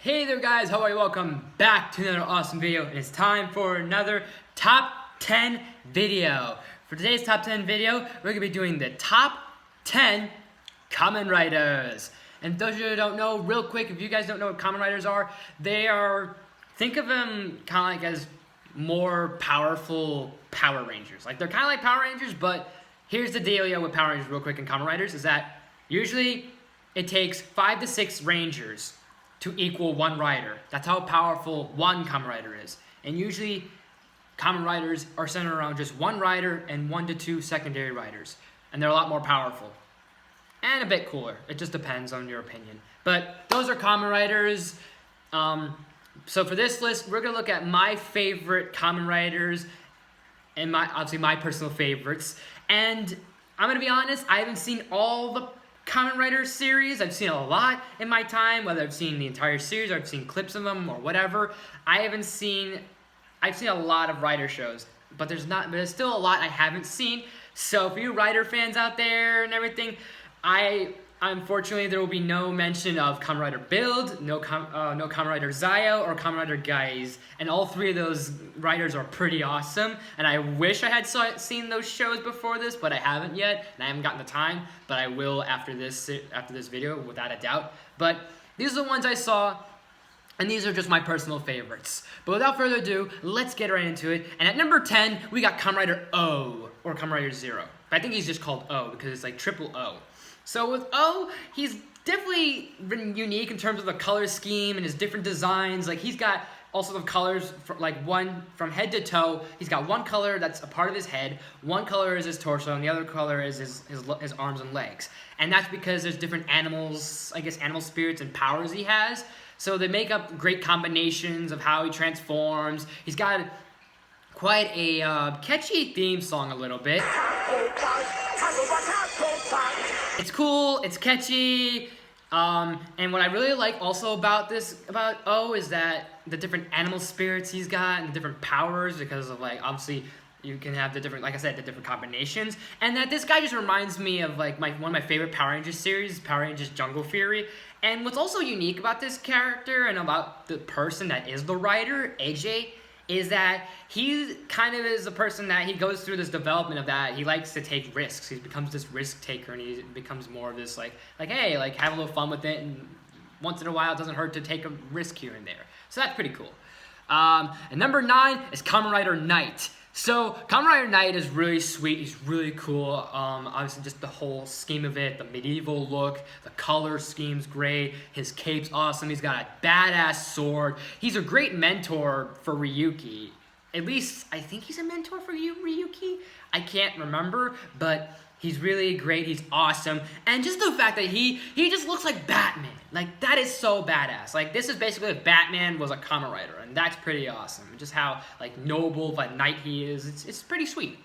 Hey there guys, how are you? Welcome back to another awesome video, and it's time for another top 10 video. For today's top 10 video, we're going to be doing the top 10 Kamen Riders. And those of you who don't know, real quick, if you guys don't know what Kamen Riders are, think of them kind of like as more powerful Power Rangers. Like, they're kind of like Power Rangers, but here's the dealio with Power Rangers real quick in Kamen Riders, is that usually it takes 5 to 6 Rangers to equal one rider. That's how powerful one Kamen Rider is. And usually, Kamen Riders are centered around just one rider and 1 to 2 secondary riders. And they're a lot more powerful. And a bit cooler. It just depends on your opinion. But those are Kamen Riders. So for this list, we're going to look at my favorite Kamen Riders and obviously my personal favorites. And I'm going to be honest, I haven't seen all the Kamen Rider series. I've seen a lot in my time, whether I've seen the entire series or I've seen clips of them or whatever. I've seen a lot of Rider shows, but there's still a lot I haven't seen. So for you Rider fans out there and everything, unfortunately there will be no mention of Kamen Rider Build, no Kamen Rider Zio, or Kamen Rider Guys, and all three of those riders are pretty awesome, and I wish I had seen those shows before this, but I haven't yet, and I haven't gotten the time, but I will after this video, without a doubt. But these are the ones I saw, and these are just my personal favorites. But without further ado, let's get right into it. And at number 10, we got Kamen Rider O, or Kamen Rider Zero. But I think he's just called O, because it's like triple O. So with O, he's definitely been unique in terms of the color scheme and his different designs. Like, he's got all sorts of colors, one from head to toe. He's got one color that's a part of his head, one color is his torso, and the other color is his arms and legs. And that's because there's different animals, I guess animal spirits and powers he has. So they make up great combinations of how he transforms. He's got quite a catchy theme song a little bit. It's cool, it's catchy, and what I really like also about O is that the different animal spirits he's got and the different powers, because of, like, obviously you can have the different, like I said, the different combinations, and that this guy just reminds me of like one of my favorite Power Rangers series, Power Rangers Jungle Fury. And what's also unique about this character and about the person that is the writer, AJ, is that he kind of is a person that he goes through this development of that he likes to take risks. He becomes this risk taker, and he becomes more of this like hey, like, have a little fun with it, and once in a while it doesn't hurt to take a risk here and there. So that's pretty cool. And number 9 is Kamen Rider Knight. So Kamen Rider Knight is really sweet. He's really cool. Obviously, just the whole scheme of it, the medieval look, the color scheme's great. His cape's awesome. He's got a badass sword. He's a great mentor for Ryuki. At least I think he's a mentor for Ryuki. I can't remember, but he's really great. He's awesome. And just the fact that he just looks like Batman. Like, that is so badass. Like, this is basically if Batman was a Kamen Rider, and that's pretty awesome. Just how, like, noble of a knight he is. It's pretty sweet.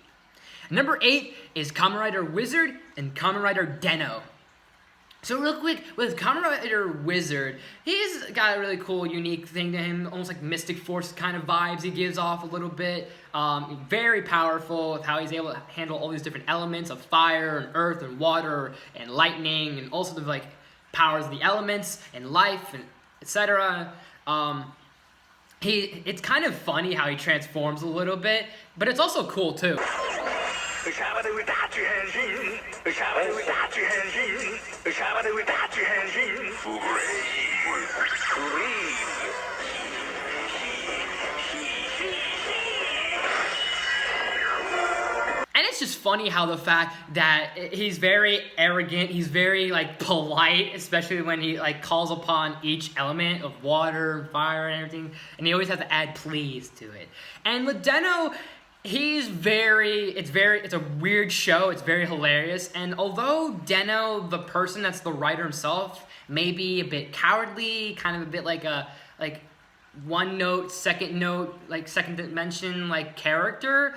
Number 8 is Kamen Rider Wizard and Kamen Rider Den-O. So real quick, with Kamen Rider Wizard, he's got a really cool, unique thing to him, almost like Mystic Force kind of vibes he gives off a little bit. Very powerful with how he's able to handle all these different elements of fire and earth and water and lightning, and also the, like, powers of the elements and life and etc. It's kind of funny how he transforms a little bit, but it's also cool too. And it's just funny how the fact that he's very arrogant, he's very, like, polite, especially when he, like, calls upon each element of water, fire, and everything, and he always has to add please to it. And with Den-O, it's a weird show, it's very hilarious, and although Den-O, the person that's the writer himself, may be a bit cowardly, kind of a bit like a, one note, second dimension, like, character,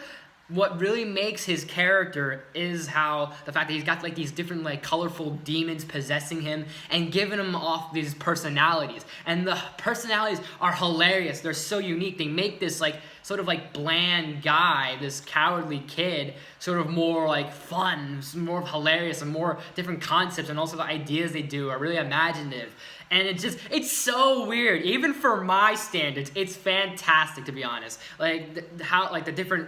what really makes his character is how the fact that he's got, like, these different, like, colorful demons possessing him and giving him off these personalities. And the personalities are hilarious. They're so unique. They make this, like, sort of like bland guy, this cowardly kid, sort of more like fun, more hilarious, and more different concepts, and also the ideas they do are really imaginative. And it's so weird. Even for my standards, it's fantastic, to be honest. Like how like the different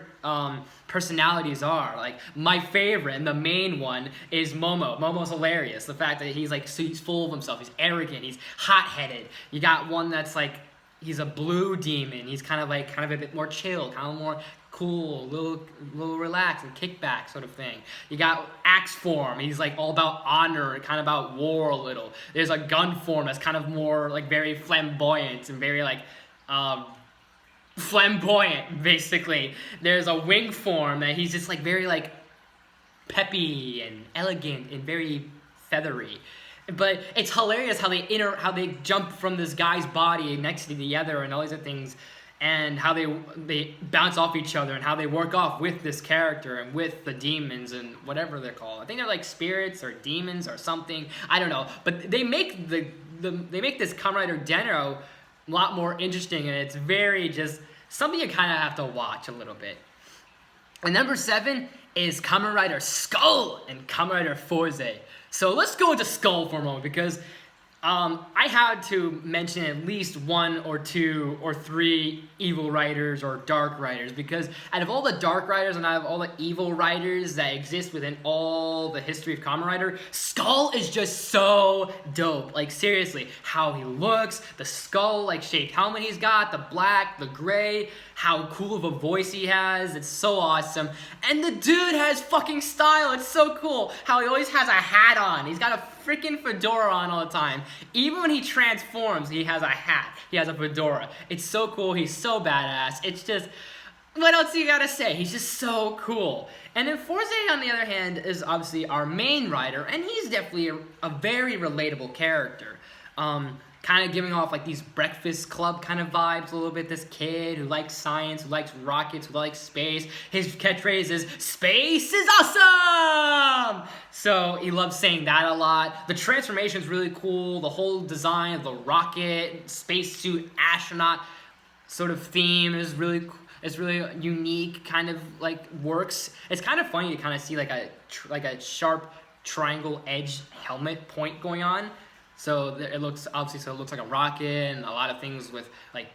personalities are. Like my favorite and the main one is Momo. Momo's hilarious. The fact that he's full of himself. He's arrogant. He's hot-headed. You got one that's like, he's a blue demon. He's kind of a bit more chill, kind of more cool, little relaxed and kickback sort of thing. You got axe form. He's like all about honor, kind of about war a little. There's a gun form that's kind of more like very flamboyant and very like flamboyant, basically. There's a wing form that he's just like very like peppy and elegant and very feathery. But it's hilarious how they jump from this guy's body next to the other and all these other things, and how they bounce off each other, and how they work off with this character and with the demons and whatever they're called. I think they're like spirits or demons or something. I don't know. But they make this Kamen Rider Den-O a lot more interesting, and it's very just something you kind of have to watch a little bit. And number 7 is Kamen Rider Skull and Kamen Rider Forze. So let's go into Skull for a moment, because I had to mention at least 1 or 2 or 3 evil riders or dark riders, because out of all the dark riders and out of all the evil riders that exist within all the history of Kamen Rider, Skull is just so dope. Like seriously, how he looks, the skull like shaped helmet he's got, the black, the gray, how cool of a voice he has, it's so awesome. And the dude has fucking style, it's so cool. How he always has a hat on, he's got a freaking fedora on all the time. Even when he transforms, he has a hat, he has a fedora. It's so cool, he's so badass. It's just, what else you gotta say? He's just so cool. And then Forze, on the other hand, is obviously our main rider, and he's definitely a very relatable character. Kind of giving off like these Breakfast Club kind of vibes a little bit. This kid who likes science, who likes rockets, who likes space. His catchphrase is, "Space is awesome!" So he loves saying that a lot. The transformation is really cool. The whole design of the rocket, spacesuit, astronaut sort of theme is really cool. It's really unique, kind of like works. It's kind of funny to kind of see like a sharp triangle edge helmet point going on. So it looks like a rocket and a lot of things with like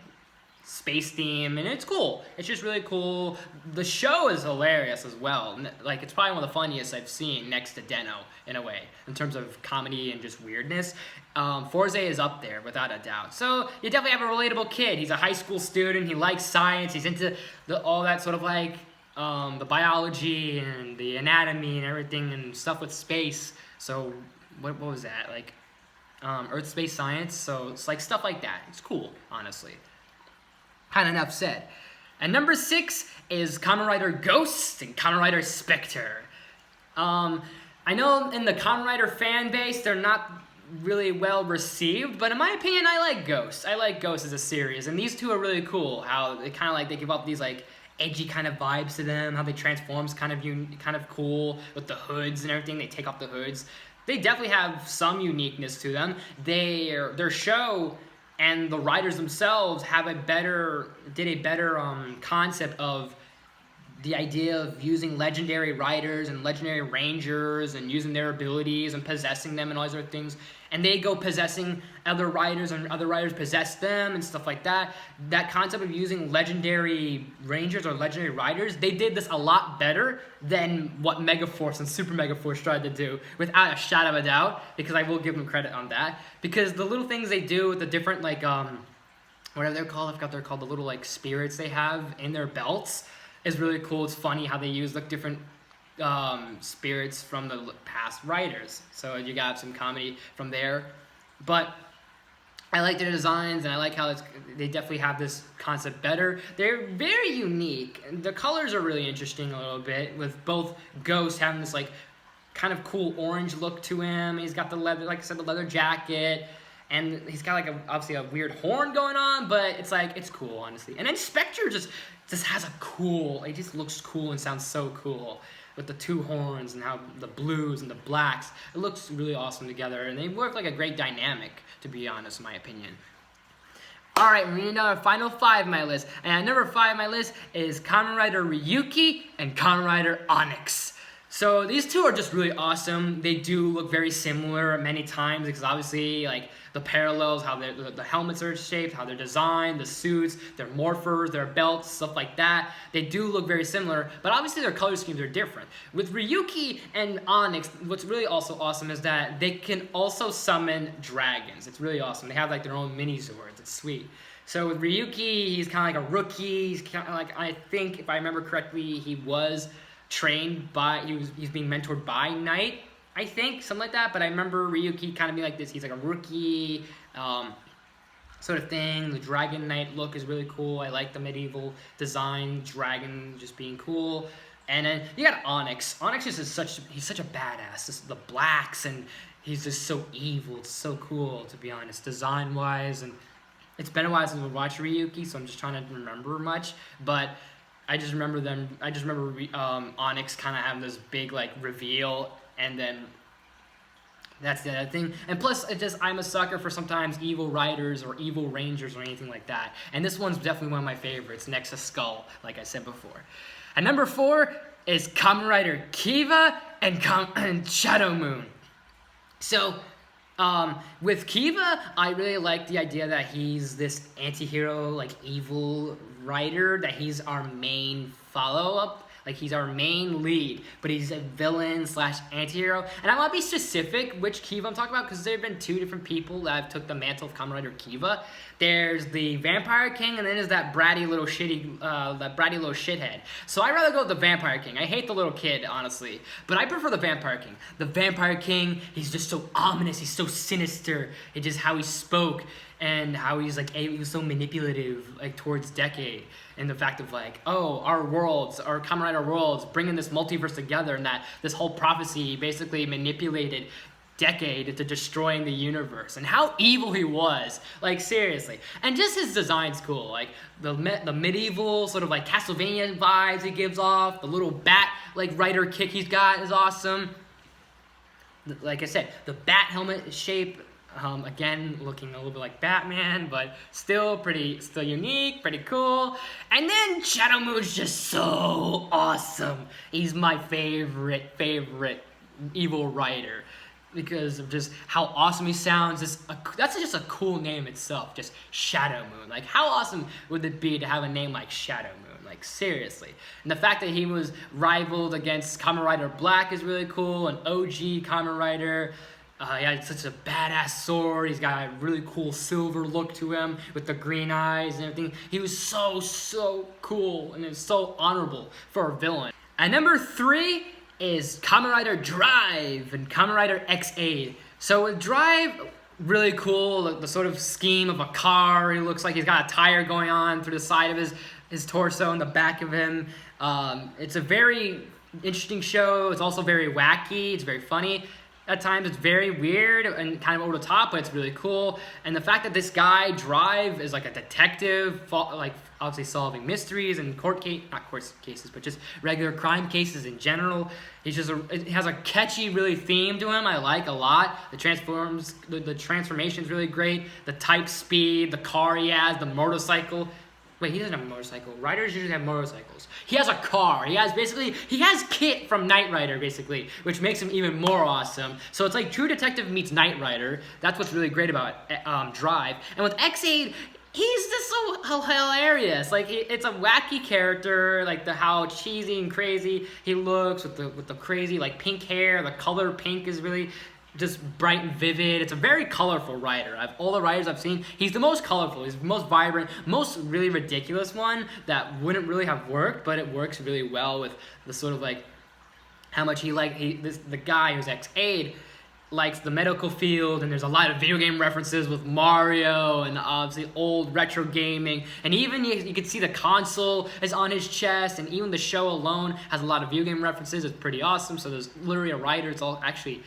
space theme, and it's cool. It's just really cool. The show is hilarious as well. Like it's probably one of the funniest I've seen next to Den-O in a way, in terms of comedy and just weirdness. Forze is up there without a doubt. So you definitely have a relatable kid. He's a high school student. He likes science. He's into all that sort of like the biology and the anatomy and everything and stuff with space. So what was that like? Earth, space, science, so it's like stuff like that. It's cool, honestly. Kind of enough said. And number 6 is Kamen Rider Ghost and Kamen Rider Spectre. I know in the Kamen Rider fan base, they're not really well received, but in my opinion, I like Ghost. I like Ghost as a series, and these two are really cool. How they kind of like, they give off these like edgy kind of vibes to them. How they transform is kind of cool with the hoods and everything. They take off the hoods. They definitely have some uniqueness to them. Their show and the writers themselves did a better concept of the idea of using legendary riders and legendary rangers and using their abilities and possessing them and all these other things. And they go possessing other riders and other riders possess them and stuff like that. That concept of using legendary rangers or legendary riders, they did this a lot better than what Megaforce and Super Megaforce tried to do, without a shadow of a doubt, because I will give them credit on that. Because the little things they do with the different, like, whatever they're called, I forgot they're called, the little, like, spirits they have in their belts, is really cool. It's funny how they use like different spirits from the past writers. So you got some comedy from there. But I like their designs, and I like how they definitely have this concept better. They're very unique. The colors are really interesting a little bit, with both Ghost having this like kind of cool orange look to him. He's got the leather, like I said, the leather jacket. And he's got like obviously a weird horn going on, but it's like, it's cool, honestly. And then Spectre just has a cool, it just looks cool and sounds so cool with the 2 horns and how the blues and the blacks. It looks really awesome together, and they work like a great dynamic, to be honest, in my opinion. Alright, we need our final 5 on my list. And at number 5 on my list is Kamen Rider Ryuki and Kamen Rider Onyx. So these two are just really awesome. They do look very similar many times because obviously like the parallels, how the helmets are shaped, how they're designed, the suits, their morphers, their belts, stuff like that. They do look very similar, but obviously their color schemes are different. With Ryuki and Onyx, what's really also awesome is that they can also summon dragons. It's really awesome. They have like their own mini swords. It's sweet. So with Ryuki, he's kind of like a rookie. He's kind of like, I think if I remember correctly, he was trained by, he's being mentored by Knight, I think, something like that. But I remember Ryuki kind of being like this. He's like a rookie sort of thing. The Dragon Knight look is really cool. I like the medieval design, dragon just being cool. And then you got Onyx. Onyx is he's such a badass. Just the blacks, and he's just so evil. It's so cool, to be honest, design-wise. And it's been a while since we watched Ryuki, so I'm just trying to remember much. But I just remember Onyx kind of having this big like reveal, and then that's the other thing. And plus, I'm a sucker for sometimes evil riders or evil rangers or anything like that. And this one's definitely one of my favorites, next to Skull, like I said before. And number 4 is Kamen Rider Kiva and Shadow Moon. So with Kiva, I really like the idea that he's this anti-hero, like evil rider, that he's our main follow-up, like he's our main lead, but he's a villain slash anti-hero. And I want to be specific which Kiva I'm talking about, because there have been 2 different people that have took the mantle of Kamen Rider Kiva. There's the Vampire King, and then there's that bratty little shithead. So I'd rather go with the Vampire King. I hate the little kid, honestly, but I prefer the Vampire King. The Vampire King, he's just so ominous, he's so sinister. It's just how he spoke, and how he's like, he was so manipulative, like towards Decade, and the fact of like, oh, our Kamen Rider worlds, bringing this multiverse together, and that this whole prophecy basically manipulated Decade into destroying the universe, and how evil he was, like seriously. And just his design's cool, like the medieval sort of like Castlevania vibes he gives off, the little bat like rider kick he's got is awesome. Like I said, the bat helmet shape, again looking a little bit like Batman, but still unique, pretty cool. And then Shadow Moon's just so awesome. He's my favorite evil rider, because of just how awesome he sounds. That's just a cool name itself, just Shadow Moon. Like, how awesome would it be to have a name like Shadow Moon? Like, seriously. And the fact that he was rivaled against Kamen Rider Black is really cool, an OG Kamen Rider. He had such a badass sword. He's got a really cool silver look to him with the green eyes and everything. He was so cool, and it's so honorable for a villain. At number 3 is Kamen Rider Drive and Kamen Rider X8. So with Drive, really cool, the sort of scheme of a car. He looks like he's got a tire going on through the side of his torso and the back of him. It's a very interesting show. It's also very wacky. It's very funny. At times it's very weird and kind of over the top, but it's really cool. And the fact that this guy, Drive, is like a detective, like obviously solving mysteries and not court cases, but just regular crime cases in general. It has a catchy, really theme to him I like a lot. The transformation's really great. The type speed, the car he has, the motorcycle. Wait, he doesn't have a motorcycle. Riders usually have motorcycles. He has a car. He has Kit from Knight Rider, basically, which makes him even more awesome. So it's like True Detective meets Knight Rider. That's what's really great about Drive. And with X8, he's just so hilarious. Like, it's a wacky character, like how cheesy and crazy he looks with the crazy like pink hair. The color pink is really just bright and vivid. It's a very colorful rider. All the riders I've seen, he's the most colorful. He's the most vibrant, most really ridiculous one that wouldn't really have worked, but it works really well with the sort of like how much the guy who's X8 likes the medical field, and there's a lot of video game references with Mario and obviously old retro gaming, and even you can see the console is on his chest, and even the show alone has a lot of video game references. It's pretty awesome. So there's literally a rider. It's all actually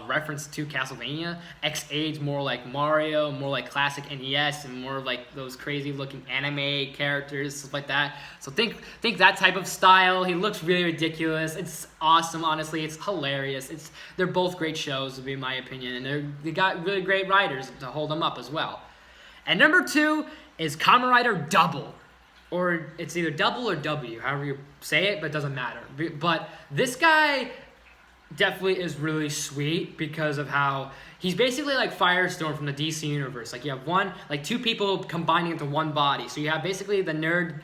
reference to Castlevania. X8's more like Mario, more like classic NES, and more like those crazy looking anime characters, stuff like that. So think that type of style. He looks really ridiculous. It's awesome, honestly. It's hilarious. They're both great shows, in my opinion, and they got really great writers to hold them up as well. And number 2 is Kamen Rider Double. Or it's either double or W, however you say it, but it doesn't matter. But this guy definitely is really sweet because of how he's basically like Firestorm from the DC universe. Like you have two people combining into one body. So you have basically the nerd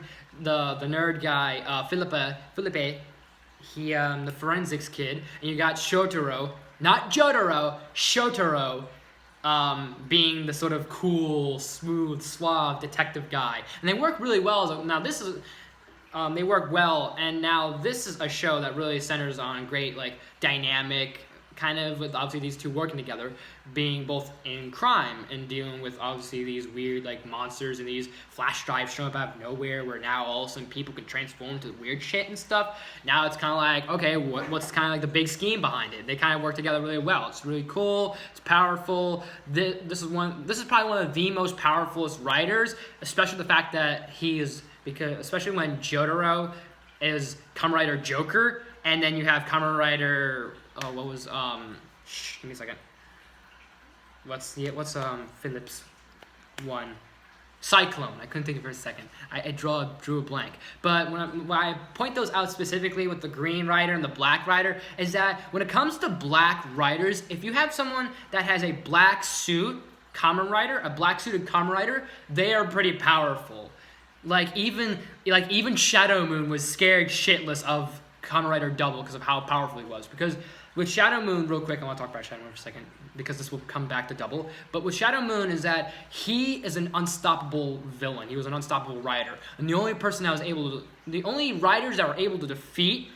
guy, Felipe, he the forensics kid, and you got Shotaro, not Jotaro, Shotaro. Being the sort of cool, smooth, suave detective guy, and they work really well. Now this is, they work well, and now this is a show that really centers on great like dynamic, kind of with obviously these two working together, being both in crime and dealing with obviously these weird like monsters and these flash drives showing up out of nowhere, where now all of a sudden people can transform into weird shit and stuff. Now it's kind of like, okay, what's kind of like the big scheme behind it? They kind of work together really well. It's really cool. It's powerful. This is probably one of the most powerfulest writers, especially the fact that especially when Jotaro is Kamen Rider Joker, and then you have Kamen Rider. Oh, what was give me a second. What's Philip's one? Cyclone. I couldn't think of it for a second. I drew a blank. But when I point those out specifically with the Green Rider and the Black Rider, is that when it comes to Black Riders, if you have someone that has a black suit Kamen Rider, a black suited Kamen Rider, they are pretty powerful. Like even Shadow Moon was scared shitless of Kamen Rider Double because of how powerful he was. Because with Shadow Moon, real quick, I want to talk about Shadow Moon for a second because this will come back to Double. But with Shadow Moon is that he is an unstoppable villain. He was an unstoppable rider, and the only riders that were able to defeat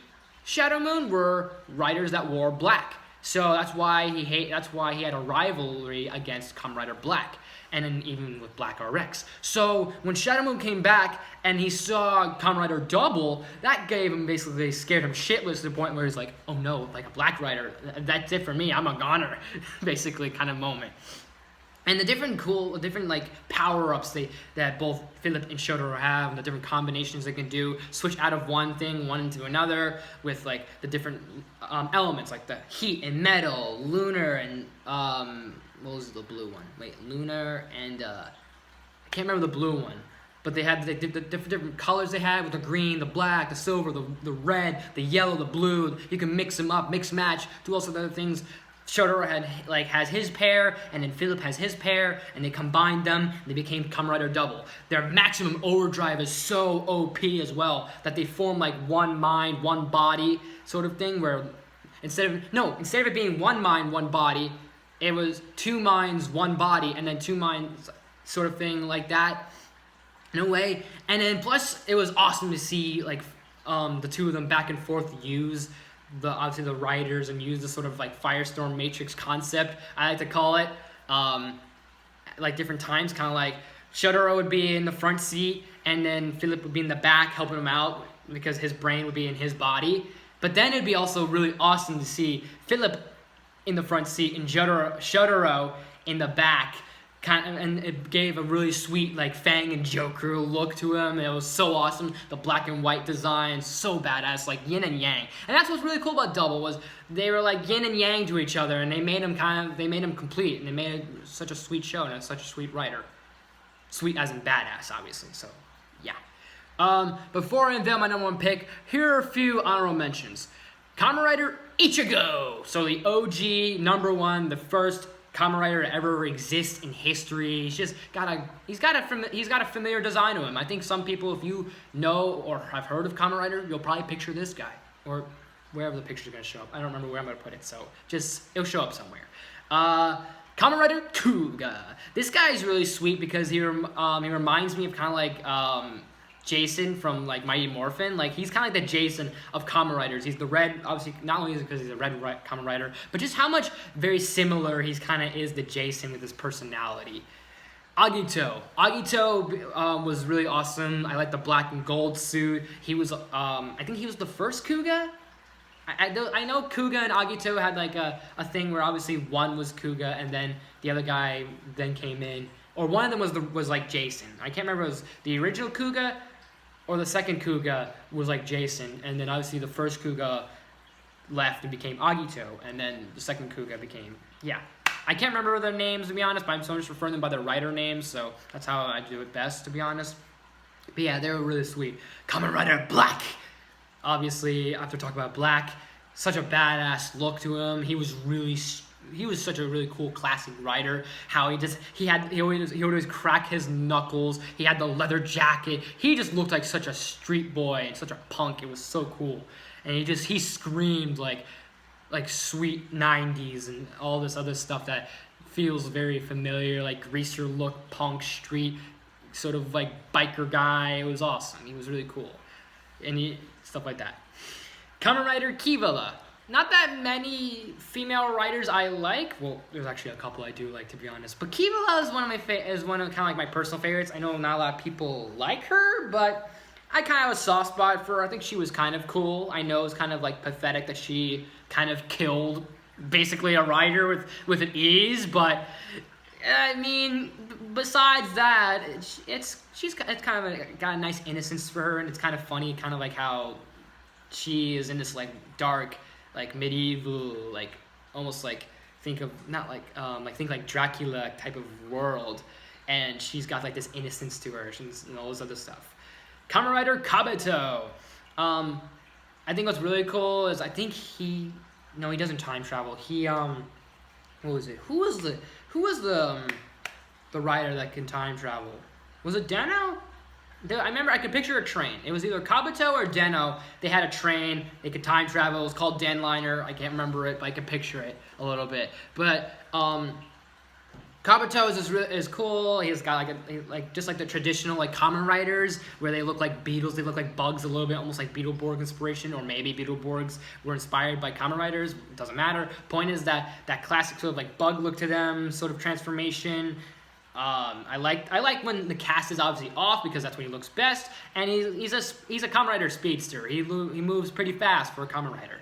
Shadow Moon were riders that wore black. So that's why he had a rivalry against Kamen Rider Black. And then even with Black RX. So when Shadow Moon came back and he saw Kamen Rider Double, that scared him shitless to the point where he's like, oh no, like a Black Rider, that's it for me, I'm a goner, basically kind of moment. And the different like power-ups that both Philip and Shotaro have, and the different combinations they can do, switch out of one into another with like the different elements, like the heat and metal, lunar, and what was the blue one? Wait, lunar and I can't remember the blue one, but they had the different colors they had with the green, the black, the silver, the red, the yellow, the blue. You can mix them up, mix match, do all sorts of other things. Shotaro has his pair, and then Philip has his pair, and they combined them, and they became Kamen Rider Double. Their maximum overdrive is so OP as well that they form like one mind, one body sort of thing. Where instead of it being one mind, one body, it was two minds, one body, and then two minds sort of thing like that, in a way. And then plus, it was awesome to see like the two of them back and forth use obviously the riders and use the sort of like Firestorm Matrix concept, I like to call it, like different times, kind of like Shotaro would be in the front seat, and then Philip would be in the back helping him out because his brain would be in his body. But then it'd be also really awesome to see Philip in the front seat and Shotaro in the back, and it gave a really sweet like Fang and Joker look to him. It was so awesome. The black and white design, so badass, like yin and yang. And that's what's really cool about Double, was they were like yin and yang to each other, and they made him complete, and they made it such a sweet show, and such a sweet writer. Sweet as in badass, obviously. So yeah. Before I unveil my number one pick, here are a few honorable mentions. Kamen Rider Ichigo. So the OG number one, the first Kamen Rider to ever exist in history. He's got a familiar design to him. I think some people, if you know or have heard of Kamen Rider, you'll probably picture this guy, or wherever the picture's gonna show up. I don't remember where I'm gonna put it, so it'll show up somewhere. Kamen Rider Kuga. This guy is really sweet because he reminds me of kind of like Jason from like Mighty Morphin. Like he's kind of like the Jason of Kamen Riders. He's the red, obviously not only is it because he's a red Kamen Rider, but just how much very similar he's kind of is the Jason with his personality. Agito was really awesome. I like the black and gold suit. He was I think he was the first Kuga. I know Kuga and Agito had like a thing where obviously one was Kuga and then the other guy then came in, or one of them was like Jason. I can't remember if it was the original Kuga or the second Kuga was like Jason, and then obviously the first Kuga left and became Agito, and then the second Kuga became, yeah. I can't remember their names, to be honest, but I'm so just referring them by their writer names, so that's how I do it best, to be honest. But yeah, they were really sweet. Kamen Rider Black! Obviously, I have to talk about Black. Such a badass look to him. He was such a really cool classic rider. How he would always crack his knuckles. He had the leather jacket. He just looked like such a street boy and such a punk. It was so cool. And he screamed like sweet 90s and all this other stuff that feels very familiar, like greaser look, punk, street, sort of like biker guy. It was awesome. He was really cool. And stuff like that. Kamen Rider Kivala. Not that many female writers I like. Well, there's actually a couple I do like, to be honest. But Kivala is one of kind of like my personal favorites. I know not a lot of people like her, but I kind of have a soft spot for her. I think she was kind of cool. I know it's kind of like pathetic that she kind of killed basically a rider with an ease, but I mean, besides that, it's kind of got a nice innocence for her, and it's kind of funny, kind of like how she is in this like dark, like medieval, like almost like think like Dracula type of world, and she's got like this innocence to her, and all this other stuff. Kamen Rider Kabuto. I think what's really cool is he doesn't time travel. He what was it? Who was the rider that can time travel? Was it Deno? I remember I could picture a train. It was either Kabuto or Deno. They had a train. They could time travel. It was called Denliner. I can't remember it, but I could picture it a little bit. But Kabuto is cool. He's got just like the traditional like Kamen Riders where they look like beetles. They look like bugs a little bit, almost like Beetleborg inspiration, or maybe Beetleborgs were inspired by Kamen Riders. It doesn't matter. Point is that classic sort of like bug look to them, sort of transformation. I like when the cast is obviously off because that's when he looks best, and he's a Kamen Rider speedster. He moves pretty fast for a Kamen Rider.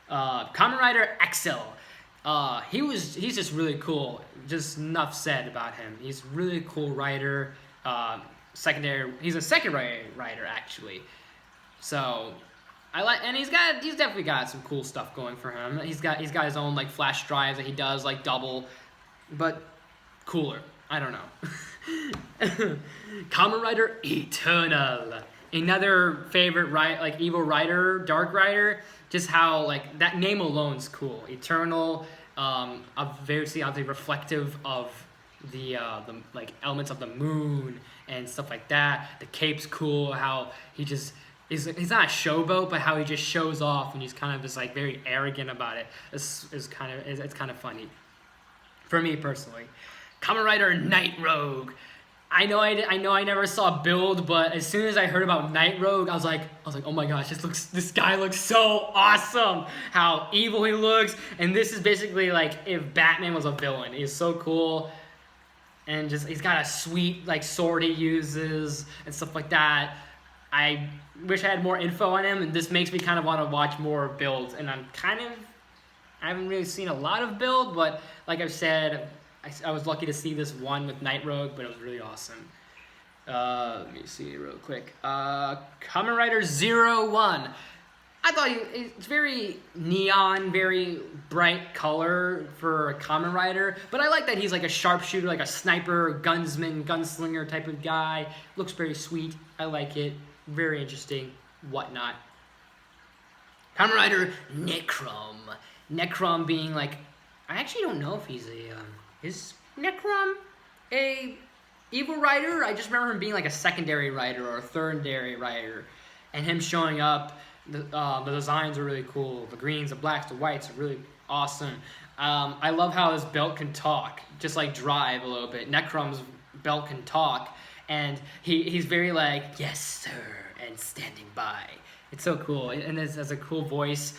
Kamen Rider Excel. He's just really cool. Just enough said about him. He's a really cool rider. He's a secondary rider actually. So and he's definitely got some cool stuff going for him. He's got his own like flash drives that he does like double, but cooler. I don't know. Kamen Rider Eternal. Another favorite like evil rider, dark rider. Just how like that name alone's cool. Eternal. Obviously reflective of the like elements of the moon and stuff like that. The cape's cool. How he's not a showboat, but how he just shows off and he's kind of just like very arrogant about it. It's kind of funny for me personally. Kamen Rider Night Rogue. I know I never saw a build, but as soon as I heard about Night Rogue, I was like, oh my gosh, this guy looks so awesome. How evil he looks, and this is basically like if Batman was a villain. He's so cool, and he's got a sweet like sword he uses and stuff like that. I wish I had more info on him, and this makes me kind of want to watch more builds. And I haven't really seen a lot of build, but like I've said, I was lucky to see this one with Night Rogue, but it was really awesome. Let me see real quick. Kamen Rider 01. I thought it's very neon, very bright color for a Kamen Rider, but I like that he's like a sharpshooter, like a sniper, gunslinger type of guy. Looks very sweet. I like it. Very interesting. Whatnot. Kamen Rider Necrom. Necrom being like, I actually don't know if he's is Necrom a evil rider? I just remember him being like a secondary rider or a third-dary rider, and him showing up. The designs are really cool. The greens, the blacks, the whites are really awesome. I love how his belt can talk, just like Drive a little bit. Necrom's belt can talk, and he's very like, yes, sir, and standing by. It's so cool, and it has a cool voice.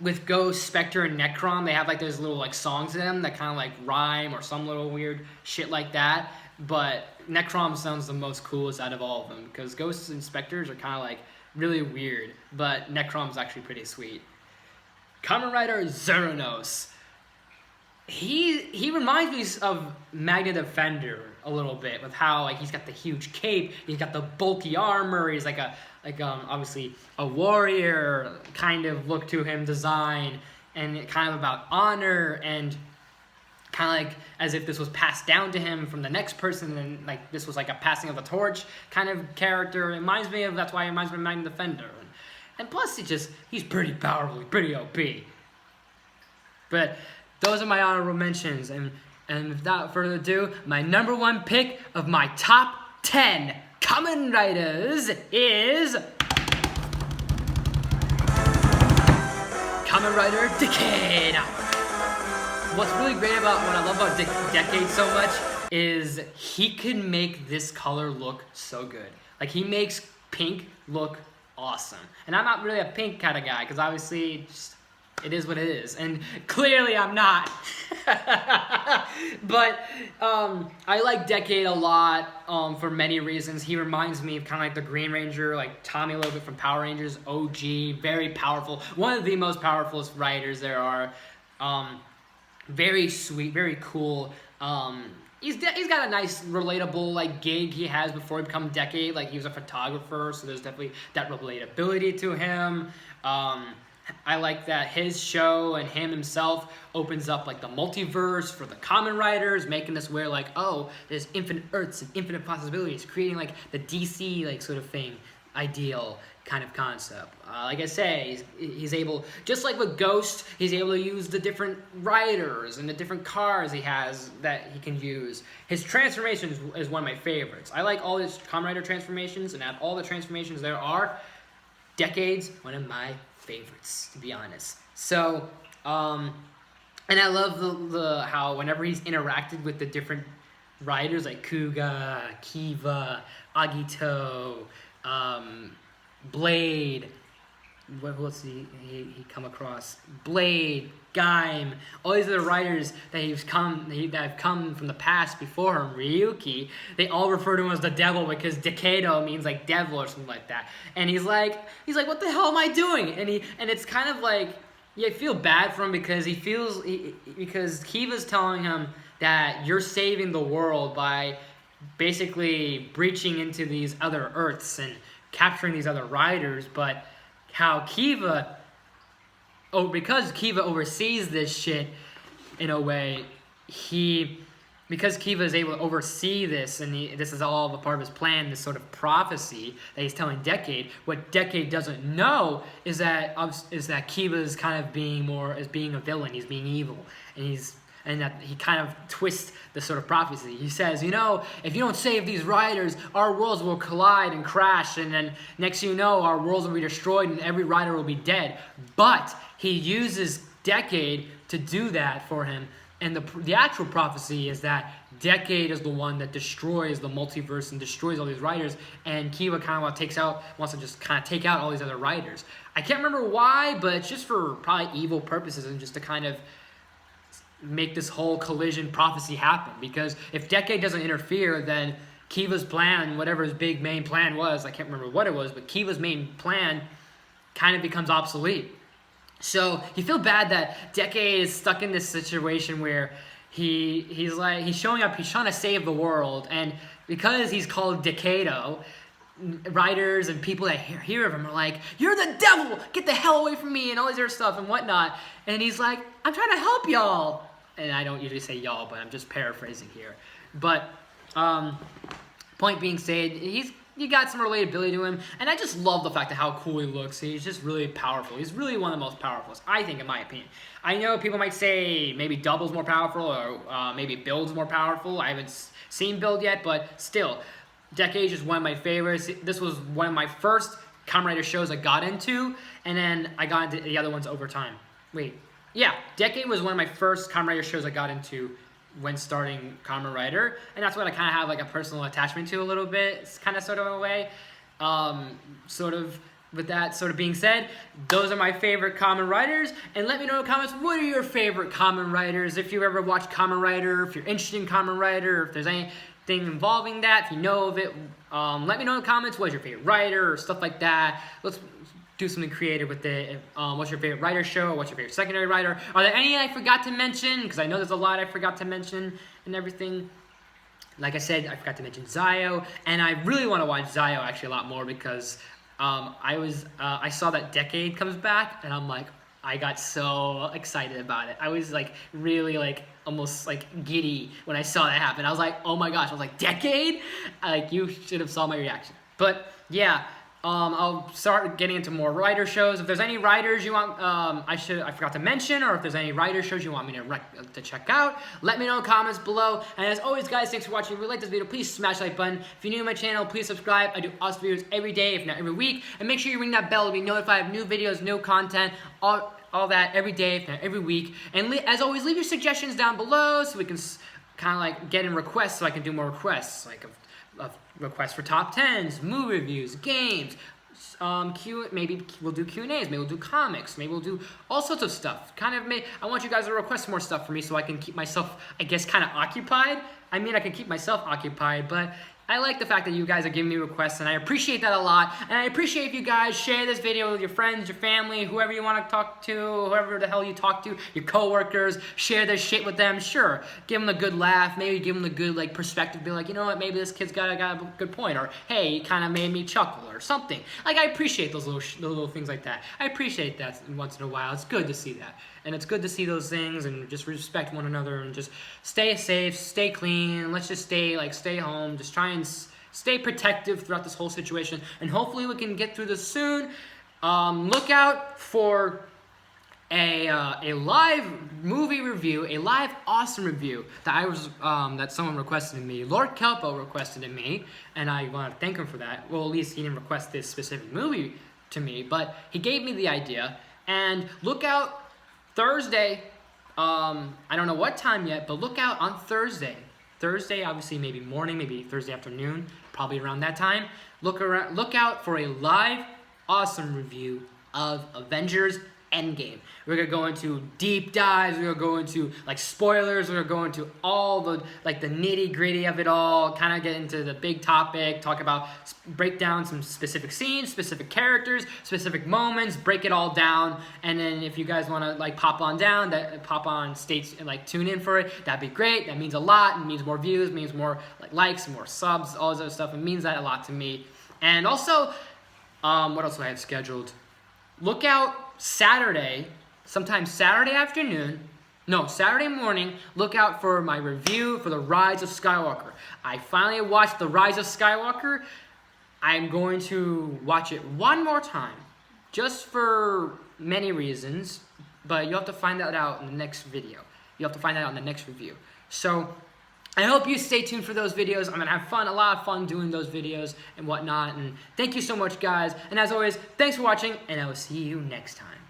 With Ghost, Spectre, and Necrom, they have like those little like songs in them that kind of like rhyme or some little weird shit like that. But Necrom sounds the most coolest out of all of them because Ghosts and Spectres are kind of like really weird, but Necrom's actually pretty sweet. Kamen Rider Zeranos. He reminds me of Magna Defender a little bit with how like he's got the huge cape, he's got the bulky armor, he's like obviously a warrior kind of look to him, design, and kind of about honor and kind of like as if this was passed down to him from the next person, and like this was like a passing of the torch kind of character. It reminds me of, that's why it reminds me of Magnum Defender. And plus, he's pretty powerful, pretty OP. But those are my honorable mentions, and without further ado, my number one pick of my top 10 Kamen Riders is Kamen Rider Decade. What's really great about what I love about Decade so much is he can make this color look so good. Like, he makes pink look awesome. And I'm not really a pink kind of guy, because obviously it is what it is, and clearly I'm not. But I like Decade a lot for many reasons. He reminds me of kind of like the Green Ranger, like Tommy a little bit from Power Rangers, OG, very powerful. One of the most powerful riders there are. Very sweet, very cool. He's got a nice, relatable like gig he has before he become Decade. Like, he was a photographer, so there's definitely that relatability to him. I like that his show and him himself opens up like the multiverse for the Kamen Riders, making us where like, oh, there's infinite Earths and infinite possibilities, creating like the DC like sort of thing, ideal kind of concept. Like I say, he's able, just like with Ghost, he's able to use the different riders and the different cars he has that he can use. His transformations is one of my favorites. I like all his Kamen Rider transformations, and out of all the transformations there are, Decade's one of my favorites, to be honest. So, and I love the how whenever he's interacted with the different riders like Kuga, Kiva, Agito, Blade, what else he come across? Blade, Gaim, all these other riders that have come from the past before him, Ryuki, they all refer to him as the devil because Decado means like devil or something like that. And he's like, what the hell am I doing? And it's kind of like, you feel bad for him because because Kiva's telling him that you're saving the world by basically breaching into these other Earths and capturing these other riders, but how Kiva, because Kiva oversees this shit in a way, because Kiva is able to oversee this, and this is all a part of his plan, this sort of prophecy that he's telling Decade. What Decade doesn't know is that Kiva is kind of being a villain. He's being evil, and that he kind of twists the sort of prophecy. He says, if you don't save these riders, our worlds will collide and crash, and then next thing you know, our worlds will be destroyed and every rider will be dead. But he uses Decade to do that for him, and the actual prophecy is that Decade is the one that destroys the multiverse and destroys all these riders, and Kiva kind of wants to just kind of take out all these other riders. I can't remember why, but it's just for probably evil purposes and just to kind of make this whole collision prophecy happen. Because if Decade doesn't interfere, then Kiva's plan, whatever his big main plan was, I can't remember what it was, but Kiva's main plan kind of becomes obsolete. So you feel bad that Decade is stuck in this situation where he's showing up, he's trying to save the world, and because he's called Decado, writers and people that hear of him are like, you're the devil, get the hell away from me, and all this other stuff and whatnot. And he's like, I'm trying to help y'all. And I don't usually say y'all, but I'm just paraphrasing here. But point being said, you got some relatability to him, and I just love the fact of how cool he looks. He's just really powerful. He's really one of the most powerful, I think, in my opinion. I know people might say maybe Double's more powerful, or maybe Build's more powerful. I haven't seen Build yet, but still, Decade is just one of my favorites. This was one of my first Kamen Rider shows I got into, and then I got into the other ones over time. Decade was one of my first Kamen Rider shows I got into when starting Kamen Rider, and that's what I kind of have like a personal attachment to a little bit. It's kind of sort of in a way. With that sort of being said, those are my favorite Kamen Riders, and let me know in the comments, what are your favorite Kamen Riders? If you ever watched Kamen Rider, if you're interested in Kamen Rider, if there's anything involving that, if you know of it, let me know in the comments, what's your favorite rider or stuff like that. Let's do something creative with it. What's your favorite rider show? What's your favorite secondary rider? Are there any I forgot to mention? Because I know there's a lot I forgot to mention and everything. Like I said, I forgot to mention Zio, and I really want to watch Zio actually a lot more because I saw that Decade comes back, and I'm like, I got so excited about it. I was like really like almost like giddy when I saw that happen. I was like, oh my gosh, I was like, decade? Like you should have saw my reaction. But yeah, I'll start getting into more Rider shows. If there's any Riders you want, I forgot to mention, or if there's any Rider shows you want me to check out, let me know in the comments below. And as always, guys, thanks for watching. If you like this video, please smash the like button. If you're new to my channel, please subscribe. I do awesome videos every day, if not every week. And make sure you ring that bell to be notified of new videos, new content, all that every day, if not every week. And as always, leave your suggestions down below so we can kind of like get in requests, so I can do more requests, like of requests for top 10s, movie reviews, games, maybe we'll do Q&As, maybe we'll do comics, maybe we'll do all sorts of stuff. I want you guys to request more stuff for me so I can keep myself, I guess, kind of occupied. I mean, I can keep myself occupied, but I like the fact that you guys are giving me requests, and I appreciate that a lot. And I appreciate if you guys share this video with your friends, your family, whoever you want to talk to, whoever the hell you talk to, your coworkers. Share this shit with them. Sure, give them a good laugh. Maybe give them a good like perspective. Be like, you know what? Maybe this kid's got a good point. Or hey, he kind of made me chuckle or something. Like I appreciate those little things like that. I appreciate that once in a while. It's good to see that, and it's good to see those things and just respect one another and just stay safe, stay clean. Let's just stay home. Just try and stay protective throughout this whole situation, and hopefully we can get through this soon. Look out for a live movie review, a live awesome review that someone requested of me. Lord Kelpo requested of me, and I want to thank him for that. Well, at least he didn't request this specific movie to me, but he gave me the idea. And look out Thursday. I don't know what time yet, but look out on Thursday. Thursday, obviously, maybe morning, maybe Thursday afternoon, probably around that time. Look out for a live, awesome review of Avengers Endgame. We're gonna go into deep dives. We're gonna go into like spoilers. We're gonna go into all the the nitty gritty of it all. Kind of get into the big topic. Break down some specific scenes, specific characters, specific moments. Break it all down. And then if you guys want to pop on states and tune in for it, that'd be great. That means a lot. It means more views. Means more likes, more subs, all this other stuff. It means that a lot to me. And also, what else do I have scheduled? Look out Saturday, sometime Saturday morning, look out for my review for The Rise of Skywalker. I finally watched The Rise of Skywalker. I'm going to watch it one more time, just for many reasons, but you'll have to find that out in the next video. You'll have to find that out in the next review. So I hope you stay tuned for those videos. I'm going to have a lot of fun doing those videos and whatnot. And thank you so much, guys. And as always, thanks for watching, and I will see you next time.